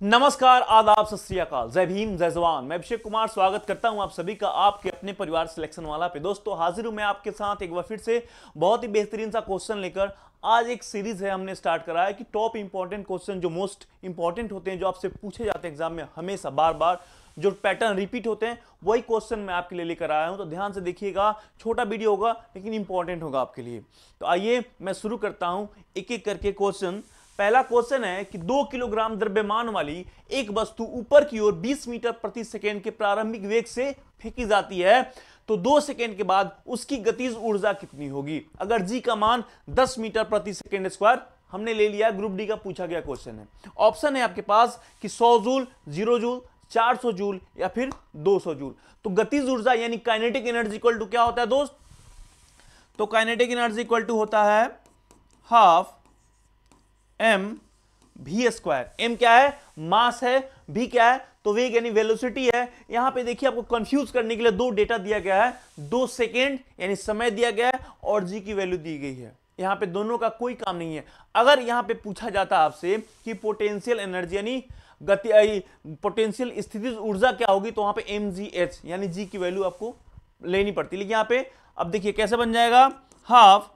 नमस्कार, आदाब, सत श्री अकाल, जय भीम, जय जवान। मैं अभिषेक कुमार स्वागत करता हूं आप सभी का आपके अपने परिवार सिलेक्शन वाला पे। दोस्तों हाजिर हूं मैं आपके साथ एक बार फिर से बहुत ही बेहतरीन सा क्वेश्चन लेकर। आज एक सीरीज है हमने स्टार्ट करा है कि टॉप इंपॉर्टेंट क्वेश्चन जो मोस्ट इंपॉर्टेंट होते हैं, जो आपसे पूछे जाते हैं एग्जाम में हमेशा बार बार, जो पैटर्न रिपीट होते हैं, वही क्वेश्चन मैं आपके लिए लेकर आया हूं। तो ध्यान से देखिएगा, छोटा वीडियो होगा लेकिन इंपॉर्टेंट होगा आपके लिए। तो आइए मैं शुरू करता हूं एक एक करके क्वेश्चन। पहला क्वेश्चन है कि 2 किलोग्राम द्रव्यमान वाली एक वस्तु ऊपर की ओर 20 मीटर प्रति सेकेंड के प्रारंभिक वेग से फेंकी जाती है, तो 2 सेकेंड के बाद उसकी गतिज ऊर्जा कितनी होगी? अगर जी का मान 10 मीटर प्रति सेकेंड स्क्वायर हमने ले लिया, ग्रुप डी का पूछा गया क्वेश्चन है। ऑप्शन है आपके पास कि 100 जूल, 0 जूल, 400 जूल या फिर 200 जूल। तो गतिज ऊर्जा यानी काइनेटिक एनर्जी इक्वल टू क्या होता है दोस्त? तो काइनेटिक एनर्जी इक्वल टू होता है half m v square. M क्या है? मास है। भी क्या है? तो वेग यानी वेलोसिटी है। यहां पे देखिए आपको कंफ्यूज करने के लिए दो डेटा दिया गया है, 2 सेकेंड यानी समय दिया गया है और जी की वैल्यू दी गई है। यहां पे दोनों का कोई काम नहीं है। अगर यहां पे पूछा जाता आपसे कि पोटेंशियल एनर्जी यानी गति, पोटेंशियल स्थितिज ऊर्जा क्या होगी, तो वहां पे एम जी एच यानी जी की वैल्यू आपको लेनी पड़ती। लेकिन यहां पे अब देखिए कैसे बन जाएगा, हाफ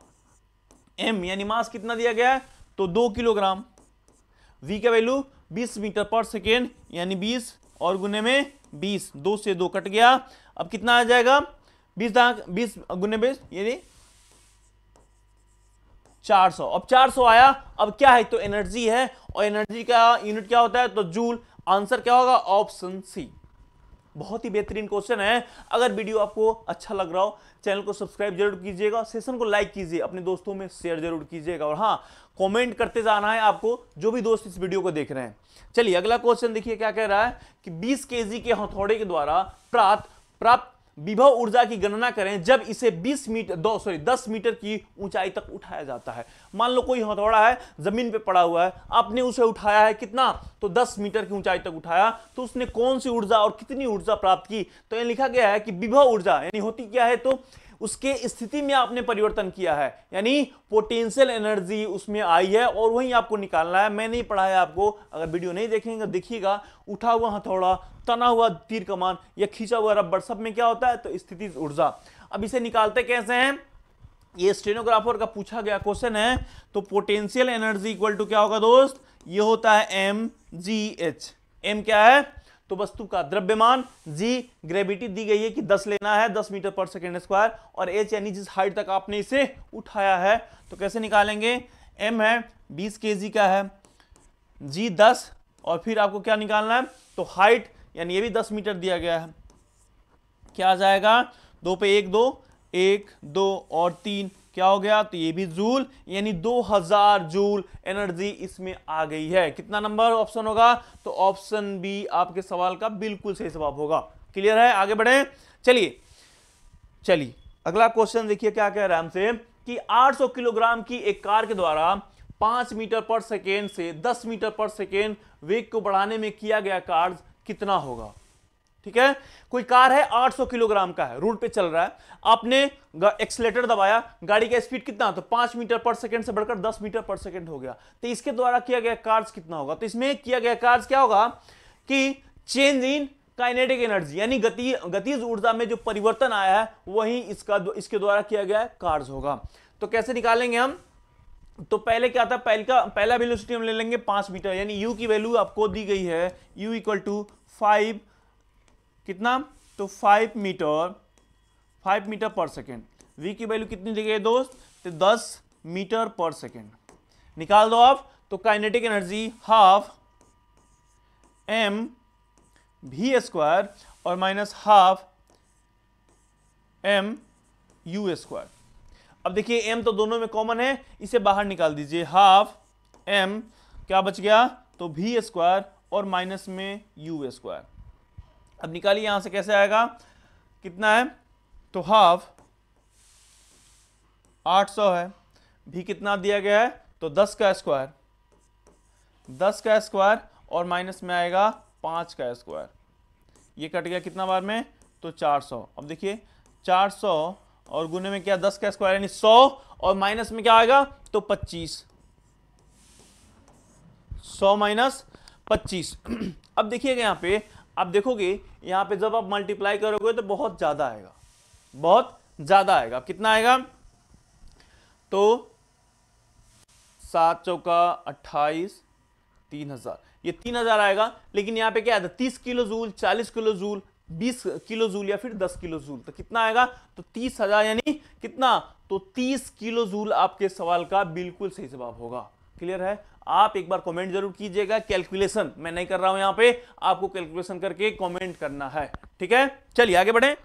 एम यानी मास कितना दिया गया है, तो 2 किलोग्राम। v का वैल्यू 20 मीटर पर सेकेंड यानी 20 और गुने में 20, 2 से 2 कट गया। अब कितना आ जाएगा? 20 गुने 20 यानी 400। अब 400 आया। अब क्या है? तो एनर्जी है और एनर्जी का यूनिट क्या होता है? तो जूल। आंसर क्या होगा? Option C. बहुत ही बेहतरीन क्वेश्चन है। अगर वीडियो आपको अच्छा लग रहा हो, चैनल को सब्सक्राइब जरूर कीजिएगा, सेशन को लाइक कीजिए, अपने दोस्तों में शेयर जरूर कीजिएगा और हाँ, कमेंट करते जाना है आपको, जो भी दोस्त इस वीडियो को देख रहे हैं। चलिए अगला क्वेश्चन देखिए क्या कह रहा है कि 20 केजी के हथौड़े के द्वारा प्राप्त विभव ऊर्जा की गणना करें जब इसे 10 मीटर की ऊंचाई तक उठाया जाता है। मान लो कोई हथौड़ा है, जमीन पे पड़ा हुआ है, आपने उसे उठाया है कितना? तो 10 मीटर की ऊंचाई तक उठाया, तो उसने कौन सी ऊर्जा और कितनी ऊर्जा प्राप्त की? तो यह लिखा गया है कि विभव ऊर्जा यानी होती क्या है, तो उसके स्थिति में आपने परिवर्तन किया है, यानी पोटेंशियल एनर्जी उसमें आई है और वही आपको निकालना है। मैं नहीं पढ़ाया आपको, अगर वीडियो नहीं देखेंगे देखिएगा, उठा हुआ हथौड़ा, तना हुआ तीर कमान या खींचा हुआ रबड़, सब में क्या होता है? तो स्थितिज ऊर्जा। अब इसे निकालते कैसे हैं? ये स्टेनोग्राफर का पूछा गया क्वेश्चन है। तो पोटेंशियल एनर्जी इक्वल टू क्या होगा दोस्त? ये होता है एम जी एच। एम क्या है? तो वस्तु का द्रव्यमान, जी ग्रेविटी दी गई है कि 10 लेना है, 10 मीटर पर सेकेंड स्क्वायर, और एच यानी जिस हाइट तक आपने इसे उठाया है। तो कैसे निकालेंगे? एम है 20 केजी का है, जी 10, और फिर आपको क्या निकालना है? तो हाइट यानी ये भी 10 मीटर दिया गया है। क्या आ जाएगा? 2 पे 1 2, 1 2 और 3 क्या हो गया? तो ये भी जूल, यानी 2000 जूल एनर्जी इसमें आ गई है। कितना नंबर ऑप्शन होगा? तो ऑप्शन बी आपके सवाल का बिल्कुल सही जवाब होगा। क्लियर है? आगे बढ़े। चलिए अगला क्वेश्चन देखिए क्या कह रहा है हमसे कि 800 किलोग्राम की एक कार के द्वारा 5 मीटर पर सेकेंड से 10 मीटर पर सेकेंड वेग को बढ़ाने में किया गया कार्य कितना होगा? ठीक है, कोई कार है 800 किलोग्राम का है, रोड पे चल रहा है, आपने एक्सीलेटर दबाया, गाड़ी का स्पीड कितना? तो 5 मीटर पर सेकंड से बढ़कर 10 मीटर पर सेकंड हो गया। तो इसके द्वारा किया गया कार्य कितना होगा? तो इसमें किया गया कार्य क्या होगा कि चेंज इन काइनेटिक एनर्जी यानी गतिज ऊर्जा में जो परिवर्तन आया है वही इसके द्वारा किया गया कार्य होगा। तो कैसे निकालेंगे हम? तो पहले क्या था? पहला वेलोसिटी हम ले लेंगे 5 मीटर, यानी यू की वैल्यू आपको दी गई है, यू इक्वल टू 5 कितना? तो 5 मीटर पर सेकेंड। v की वैल्यू कितनी दी गई है दोस्त? तो 10 मीटर पर सेकेंड। निकाल दो आप। तो kinetic energy half m v square और minus half m u square. अब देखिए एम तो दोनों में कॉमन है, इसे बाहर निकाल दीजिए। हाफ एम क्या बच गया? तो भी स्क्वायर और माइनस में यू स्क्वायर। अब निकालिए यहां से, कैसे आएगा? कितना है? तो हाफ 800 है, भी कितना दिया गया है? तो 10 का स्क्वायर, 10 का स्क्वायर और माइनस में आएगा 5 का स्क्वायर। ये कट गया कितना बार में? तो 400। अब देखिए 400 और गुने में क्या? 10 का स्क्वायर यानी 100 और माइनस में क्या आएगा? तो 25। 100 माइनस 25। अब देखिएगा यहां पे, आप देखोगे यहां पे जब आप मल्टीप्लाई करोगे तो बहुत ज्यादा आएगा, बहुत ज्यादा आएगा। कितना आएगा? तो 7 चौका 28, 3000, ये 3000 आएगा। लेकिन यहां पे क्या है, 30 kilo joule, 40 kilo joule, 20 kilo joule या फिर 10 किलो जूल, तो कितना आएगा? तो 30,000 यानी कितना? तो 30 किलो जूल आपके सवाल का बिल्कुल सही जवाब होगा। क्लियर है? आप एक बार कमेंट जरूर कीजिएगा। कैलकुलेशन मैं नहीं कर रहा हूं, यहां पे आपको कैलकुलेशन करके कमेंट करना है। ठीक है, चलिए आगे बढ़े।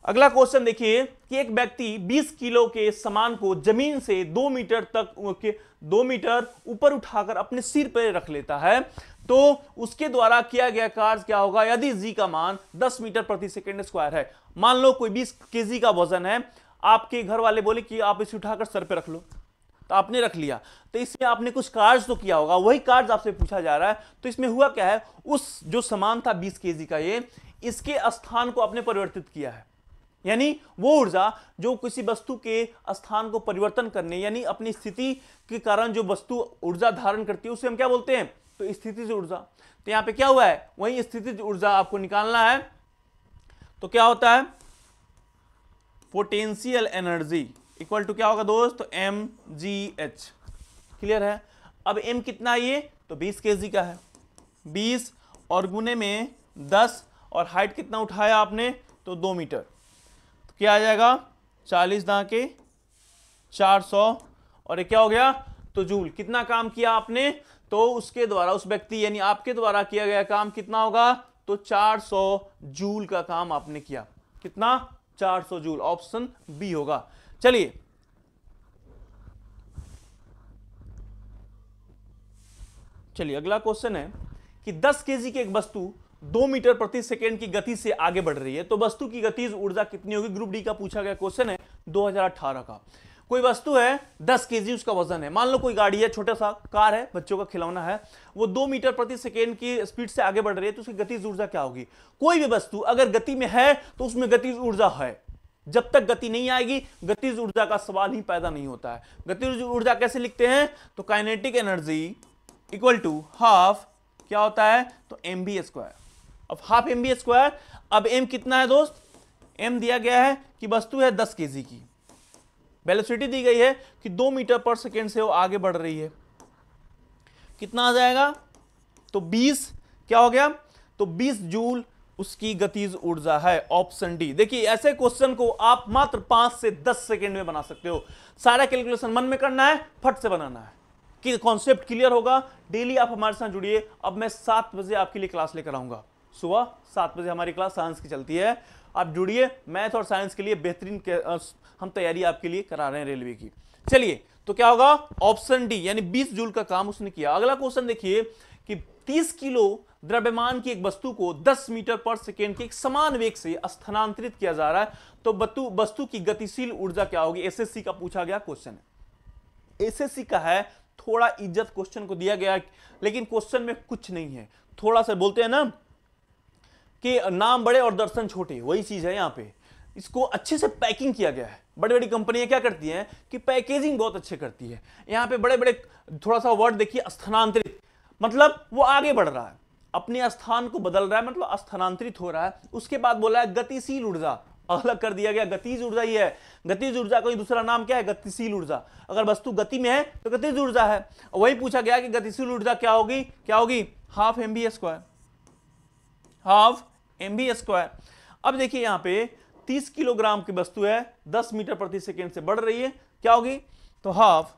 अगला क्वेश्चन देखिए कि एक व्यक्ति 20 किलो के सामान को जमीन से 2 मीटर तक 2 मीटर ऊपर उठाकर अपने सिर पर रख लेता है, तो उसके द्वारा किया गया कार्य क्या होगा यदि जी का मान 10 मीटर प्रति सेकेंड स्क्वायर है। मान लो कोई 20 केजी का वजन है, आपके घर वाले बोले कि आप इसे उठाकर सर पे रख लो, तो आपने रख लिया, तो इसमें आपने कुछ कार्य तो किया होगा, वही कार्य आपसे पूछा जा रहा है। तो इसमें हुआ क्या है, उस जो सामान था 20 केजी का, ये इसके स्थान को आपने परिवर्तित किया है। यानी वो ऊर्जा जो किसी वस्तु के स्थान को परिवर्तन करने, यानी अपनी स्थिति के कारण जो वस्तु ऊर्जा धारण करती है, उसे हम क्या बोलते हैं? तो स्थितिज ऊर्जा। तो यहां पे क्या हुआ है, वही स्थितिज ऊर्जा आपको निकालना है। तो क्या होता है? पोटेंशियल एनर्जी इक्वल टू क्या होगा दोस्त? तो mgh। क्लियर है? अब m कितना है ये? तो 20 केजी का है, 20 और गुने में 10, और हाइट कितना उठाया आपने? तो 2 मीटर। तो क्या आ जाएगा? 40 दाके 400, और ये क्या हो गया? तो जूल। कितना काम किया आपने? तो उसके द्वारा, उस व्यक्ति यानी आपके द्वारा किया गया काम कितना होगा? तो 400 जूल का काम आपने किया। कितना? 400 जूल। ऑप्शन बी होगा। चलिए अगला क्वेश्चन है कि 10 केजी की एक वस्तु 2 मीटर प्रति सेकेंड की गति से आगे बढ़ रही है, तो वस्तु की गतिज ऊर्जा कितनी होगी? ग्रुप डी का पूछा गया क्वेश्चन है 2018 का। कोई वस्तु है 10 केजी उसका वजन है, मान लो कोई गाड़ी है, छोटा सा कार है, बच्चों का खिलौना है, वो 2 मीटर प्रति सेकेंड की स्पीड से आगे बढ़ रही है, तो उसकी गतिज ऊर्जा क्या होगी? कोई भी वस्तु अगर गति में है तो उसमें गतिज ऊर्जा है, जब तक गति नहीं आएगी गतिज ऊर्जा का सवाल ही पैदा नहीं होता है। गतिज ऊर्जा कैसे लिखते हैं? तो kinetic energy equal to half क्या होता है? तो mv स्क्वायर। अब हाफ mv स्क्वायर। अब m कितना है दोस्त? m दिया गया है कि वस्तु है 10 केजी की, वेलोसिटी दी गई है कि 2 मीटर पर सेकेंड से वो आगे बढ़ रही है। कितना आ जाएगा? तो 20 क्या हो गया? तो 20 जूल उसकी गतिज ऊर्जा है। Option D. देखिए ऐसे क्वेश्चन को आप मात्र 5 से 10 सेकेंड में बना सकते हो। सारा कैलकुलेशन मन में करना है, फट से बनाना है, कि कॉन्सेप्ट क्लियर होगा। डेली आप हमारे साथ जुड़िए। अब मैं 7 बजे आपके लिए क्लास लेकर आऊंगा, सुबह 7 बजे हमारी क्लास साइंस की चलती है। आप जुड़िए, मैथ और साइंस के लिए बेहतरीन हम तैयारी आपके लिए करा रहे हैं रेलवे की। चलिए तो क्या होगा? ऑप्शन डी, यानी 20 जूल का काम उसने किया। अगला क्वेश्चन देखिए कि 30 किलो द्रव्यमान की एक वस्तु को 10 मीटर पर सेकेंड के एक समान वेग से स्थानांतरित किया जा रहा है, तो वस्तु की गतिशील ऊर्जा क्या होगी? एसएससी का पूछा गया क्वेश्चन है, एसएससी का है। थोड़ा इज्जत क्वेश्चन को दिया गया, लेकिन क्वेश्चन में कुछ नहीं है। थोड़ा सा बोलते हैं ना कि नाम बड़े और दर्शन छोटे, वही चीज है। यहां पे इसको अच्छे से पैकिंग किया गया है। बड़ी बड़ी कंपनियां क्या करती हैं कि पैकेजिंग बहुत अच्छे करती है। यहां पे बड़े बड़े, थोड़ा सा वर्ड देखिए, स्थानांतरित, मतलब वो आगे बढ़ रहा है, अपने स्थान को बदल रहा है, मतलब स्थानांतरित हो रहा है। उसके बाद बोला है गतिशील ऊर्जा, अलग कर दिया गया। गतिज ऊर्जा ही है, गतिज ऊर्जा का दूसरा नाम क्या है? गतिशील ऊर्जा। अगर वस्तु गति में है तो गतिज ऊर्जा है। वही पूछा गया कि गतिशील ऊर्जा क्या होगी? क्या होगी? Half mv square, half mv square. अब देखिए यहां पे 30 किलोग्राम की वस्तु है, 10 मीटर प्रति सेकेंड से बढ़ रही है, क्या होगी? तो हाफ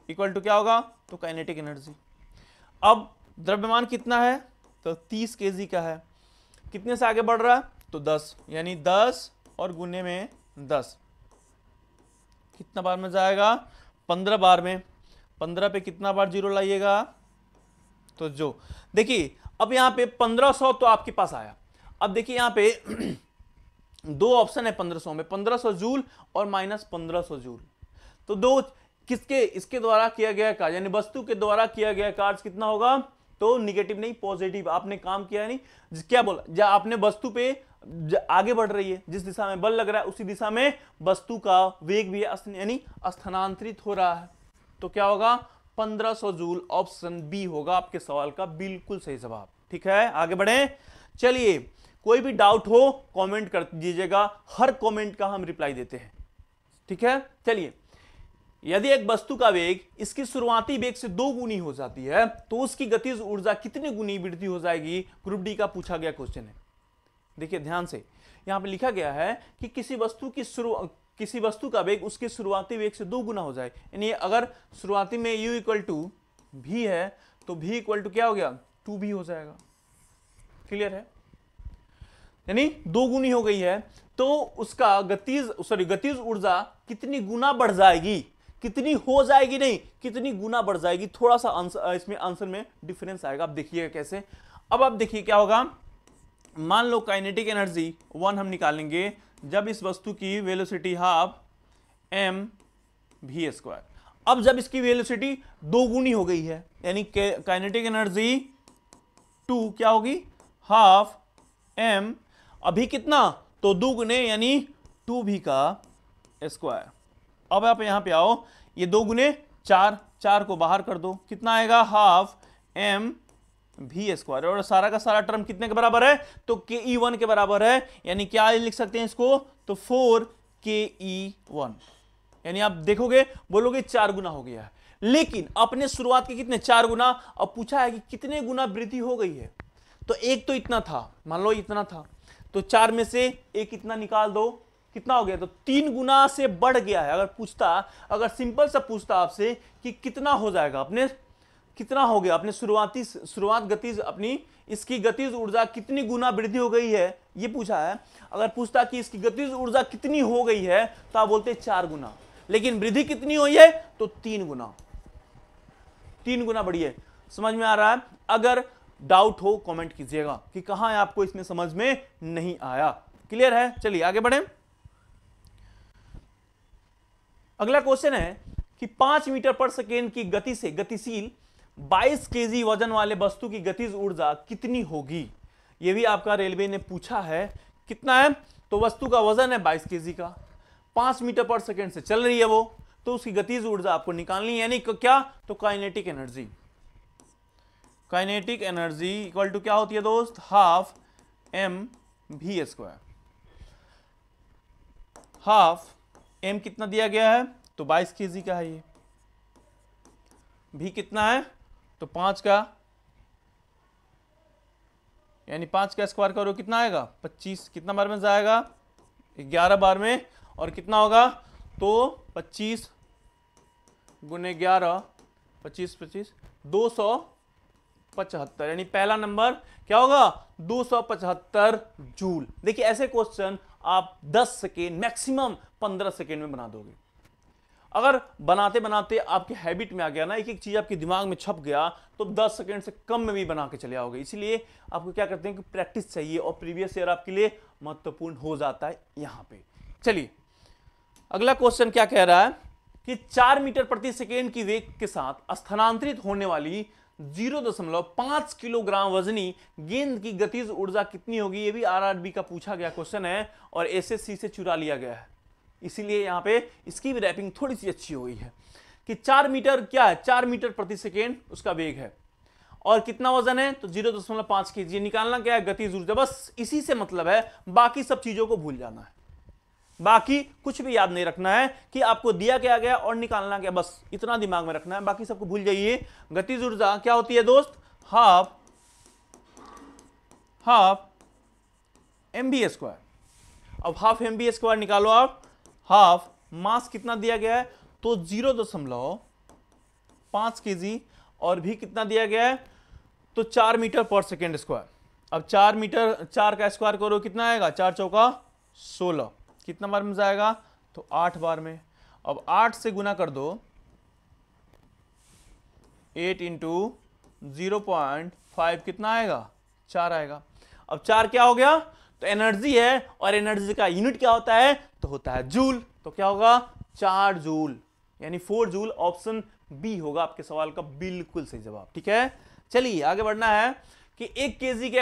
इक्वल टू क्या होगा? तो काइनेटिक एनर्जी। अब द्रव्यमान कितना है? तो 30 केजी का है, कितने से आगे बढ़ रहा है? तो 10, यानी 10 और गुने में 10, कितना बार में जाएगा? 15 बार में। 15 पे कितना बार जीरो लाइएगा? तो जो देखिए अब यहां पे 1500 तो आपके पास आया। अब देखिए यहां पे दो ऑप्शन है 1500 में, 1500 जूल और माइनस 1500 जूल। तो दो किसके? इसके द्वारा किया गया कार्य, यानी वस्तु के द्वारा किया गया कार्य कितना होगा? तो निगेटिव नहीं, पॉजिटिव। आपने काम किया नहीं, क्या बोला? जब आपने वस्तु पे आगे बढ़ रही है, जिस दिशा में बल लग रहा है उसी दिशा में वस्तु का वेग भी यानी स्थानांतरित हो रहा है। तो क्या होगा? 1500 जूल। ऑप्शन बी होगा आपके सवाल का बिल्कुल सही जवाब। ठीक है, आगे बढ़े। चलिए, कोई भी डाउट हो कमेंट कर दीजिएगा, हर कमेंट का हम रिप्लाई देते हैं। ठीक है, चलिए, यदि एक वस्तु का वेग इसकी शुरुआती वेग से 2 गुनी हो जाती है तो उसकी गतिज ऊर्जा कितनी गुनी वृद्धि हो जाएगी? ग्रुप डी का पूछा गया क्वेश्चन है। देखिए ध्यान से, यहां पे लिखा गया है कि किसी वस्तु का वेग उसके शुरुआती वेग से 2 गुना हो जाए, यानी अगर शुरुआती में u इक्वल टू v है तो v इक्वल टू क्या हो गया? 2v हो जाएगा। क्लियर है? यानी 2 गुनी हो गई है तो उसका गतिज ऊर्जा कितनी गुना बढ़ जाएगी? कितनी हो जाएगी नहीं, कितनी गुना बढ़ जाएगी। थोड़ा सा आंसर इसमें आंसर में डिफरेंस आएगा। आप देखिएगा कैसे। अब आप देखिए क्या होगा। मान लो काइनेटिक एनर्जी 1 हम निकालेंगे जब इस वस्तु की velocity half m v square. अब जब इसकी वेलोसिटी 2 गुनी हो गई है यानी काइनेटिक एनर्जी 2 क्या होगी? हाफ m, अभी कितना? तो 2 गुने यानी 2v का स्क्वायर। अब आप यहां पे आओ, ये 2 गुने 4 को बाहर कर दो, कितना आएगा? Half m v square. और सारा का सारा टर्म कितने के बराबर है? तो ke1 के बराबर है। यानी क्या लिख सकते हैं इसको? तो 4ke1। यानी आप देखोगे बोलोगे 4 गुना हो गया है, लेकिन अपने शुरुआत के कितने? 4 गुना। अब पूछा है कि कितने गुना वृद्धि हो गई है, तो एक तो इतना था, मान लो इतना था, तो 4 में से एक इतना निकाल दो, कितना हो गया? तो 3 गुना से बढ़ गया है। अगर सिंपल सा पूछता आपसे कि कितना हो जाएगा, अपने कितना हो गया, अपने शुरुआत गतिज अपनी इसकी गतिज ऊर्जा कितनी गुना वृद्धि हो गई है, ये पूछा है। अगर पूछता कि इसकी गतिज ऊर्जा कितनी हो गई है तो आप बोलते 4 गुना, लेकिन वृद्धि कितनी हुई है? तो 3 गुना, 3 गुना बढ़ी है। समझ में आ रहा है? अगर डाउट हो कमेंट कीजिएगा कि कहां है आपको इसमें समझ में नहीं आया। क्लियर है? चलिए आगे बढ़े। अगला क्वेश्चन है कि 5 मीटर पर सेकेंड की गति से गतिशील 22 केजी वजन वाले वस्तु की गतिज ऊर्जा कितनी होगी? यह भी आपका रेलवे ने पूछा है। कितना है? तो वस्तु का वजन है 22 केजी का, 5 मीटर पर सेकेंड से चल रही है वो, तो उसकी गतिज ऊर्जा आपको निकालनी है। यानी क्या? तो kinetic energy. Kinetic energy equal to क्या होती है दोस्त? Half m v square. Half m कितना दिया गया है? तो 22 केजी का है ये। v कितना है? तो 5 का, यानी 5 का स्क्वायर करो कितना आएगा? 25। कितना बार में जाएगा? 11 बार में। और कितना होगा? तो 25 गुने 11, 25 275, यानी पहला नंबर क्या होगा? 275 जूल। देखिए ऐसे क्वेश्चन आप 10 सेकेंड मैक्सिमम 15 सेकेंड में बना दोगे। अगर बनाते बनाते आपके हैबिट में आ गया ना, एक एक चीज आपके दिमाग में छप गया, तो 10 सेकेंड से कम में भी बना के चले आओगे। इसीलिए आपको क्या करते हैं कि प्रैक्टिस चाहिए, और प्रीवियस ईयर आपके लिए महत्वपूर्ण हो जाता है यहां पे। चलिए अगला क्वेश्चन क्या कह रहा है कि 4 मीटर प्रति सेकेंड की वेग के साथ स्थानांतरित होने वाली 0.5 किलोग्राम वजनी गेंद की गतिज ऊर्जा कितनी होगी? ये भी आरआरबी का पूछा गया क्वेश्चन है और एसएससी से चुरा लिया गया है, इसीलिए यहां पे इसकी भी रैपिंग थोड़ी सी अच्छी हो गई है कि 4 मीटर क्या है? 4 मीटर प्रति सेकेंड उसका वेग है, और कितना वजन है? तो 0.5 केजी। निकालना क्या है? गतिज ऊर्जा। बस इसी से मतलब है, बाकी सब चीजों को भूल जाना है, बाकी कुछ भी याद नहीं रखना है कि आपको दिया क्या गया और निकालना क्या, बस इतना दिमाग में रखना है, बाकी सबको भूल जाइए। गतिज ऊर्जा क्या होती है दोस्त? Half mv square. अब हाफ mv स्क्वायर निकालो आप। हाफ मास कितना दिया गया है? तो 0.5 केजी, और भी कितना दिया गया है? तो 4 मीटर पर सेकेंड स्क्वायर। अब 4 मीटर, 4 का स्क्वायर करो कितना आएगा? 4 चौका 16। कितना बार में जाएगा? तो 8 बार में। अब 8 से गुना कर दो, 8 इंटू 0.5 कितना आएगा? 4 आएगा। अब 4 क्या हो गया? तो एनर्जी है, और एनर्जी का यूनिट क्या होता है? तो होता है जूल। तो क्या होगा? 4 जूल, यानी 4 जूल। ऑप्शन बी होगा आपके सवाल का बिल्कुल सही जवाब। ठीक है, चलिए आगे बढ़ना है कि 1 केजी के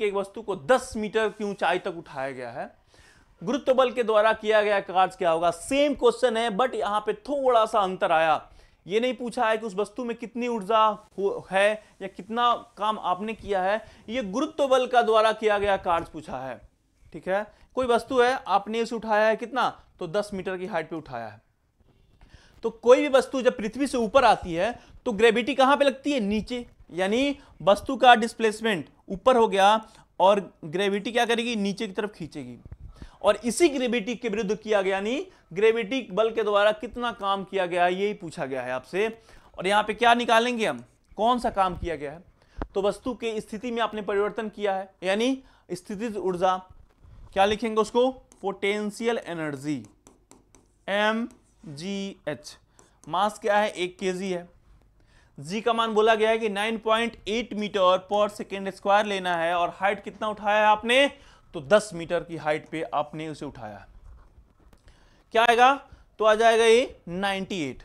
एक वस्तु को 10 मीटर की ऊंचाई तक उठाया गया है। गुरुत्व बल के द्वारा किया गया कार्य क्या होगा? सेम क्वेश्चन है, बट यहां पे थोड़ा सा अंतर आया। ये नहीं पूछा है कि उस वस्तु में कितनी ऊर्जा है या कितना काम आपने किया है, ये गुरुत्व बल का द्वारा किया गया कार्य पूछा है। ठीक है, कोई वस्तु है, आपने इसे उठाया है कितना, तो 10 मीटर की हाइट पे उठाया है। तो कोई भी वस्तु जब पृथ्वी से ऊपर आती है तो ग्रेविटी कहां पे लगती है, नीचे, यानी वस्तु का डिस्प्लेसमेंट ऊपर हो गया और ग्रेविटी क्या करेगी, नीचे की तरफ खींचेगी। और इसी ग्रेविटी के विरुद्ध किया गया, यानी ग्रेविटी बल के द्वारा कितना काम किया गया, यही पूछा गया है आपसे। और यहां पे क्या निकालेंगे हम, कौन सा काम किया गया है, तो वस्तु के स्थिति में आपने परिवर्तन किया है, यानी स्थितिज ऊर्जा, क्या लिखेंगे उसको, पोटेंशियल एनर्जी, mgh। मास क्या है, 1 kg है। g का मान बोला गया है कि 9.8 मीटर पर सेकेंड स्क्वायर लेना है, और हाइट कितना उठाया है आपने, तो 10 मीटर की हाइट पे आपने उसे उठाया। क्या आएगा, तो आ जाएगा ये 98।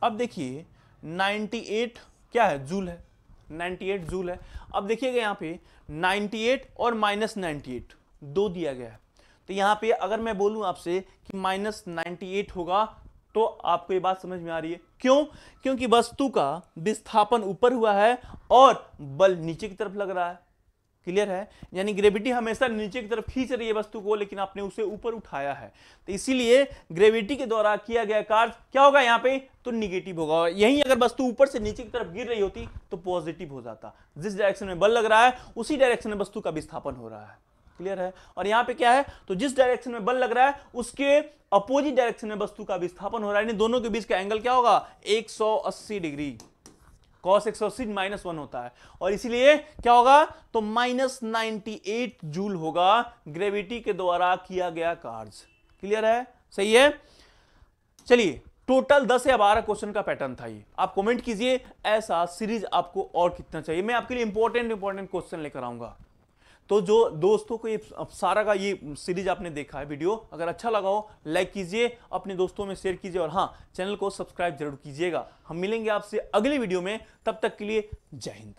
अब देखिए 98 क्या है, जूल है, 98 जूल है। अब देखिएगा यहां पे 98 और -98 दो दिया गया है, तो यहां पे अगर मैं बोलूं आपसे कि -98 होगा तो आपको ये बात समझ में आ रही है, क्यों, क्योंकि वस्तु का विस्थापन ऊपर हुआ है और बल नीचे की तरफ लग रहा है। क्लियर है, यानी ग्रेविटी हमेशा नीचे की तरफ खींच रही है वस्तु को, लेकिन आपने उसे ऊपर उठाया है, तो इसीलिए ग्रेविटी के द्वारा किया गया कार्य क्या होगा यहां पे, तो निगेटिव होगा। यहीं अगर वस्तु ऊपर से नीचे की तरफ गिर रही होती तो पॉजिटिव हो जाता। जिस डायरेक्शन में बल लग रहा है उसी डायरेक्शन में वस्तु का विस्थापन हो रहा है। क्लियर है, और यहां पे क्या है, तो जिस डायरेक्शन में बल लग रहा है उसके अपोजिट डायरेक्शन में वस्तु का विस्थापन हो रहा है, यानी दोनों के बीच का एंगल क्या होगा, 180 डिग्री। cos 180 -1 होता है, और इसीलिए क्या होगा, तो -98 जूल होगा ग्रेविटी के द्वारा किया गया कार्य। क्लियर है, सही है। चलिए, टोटल 10 या 12 क्वेश्चन का पैटर्न था ये। आप कमेंट कीजिए ऐसा सीरीज आपको और कितना चाहिए, मैं आपके लिए इंपॉर्टेंट क्वेश्चन लेकर आऊंगा। तो जो दोस्तों को ये सारा का ये सीरीज आपने देखा है वीडियो, अगर अच्छा लगा हो लाइक कीजिए, अपने दोस्तों में शेयर कीजिए, और हाँ, चैनल को सब्सक्राइब जरूर कीजिएगा। हम मिलेंगे आपसे अगली वीडियो में, तब तक के लिए जय हिंद।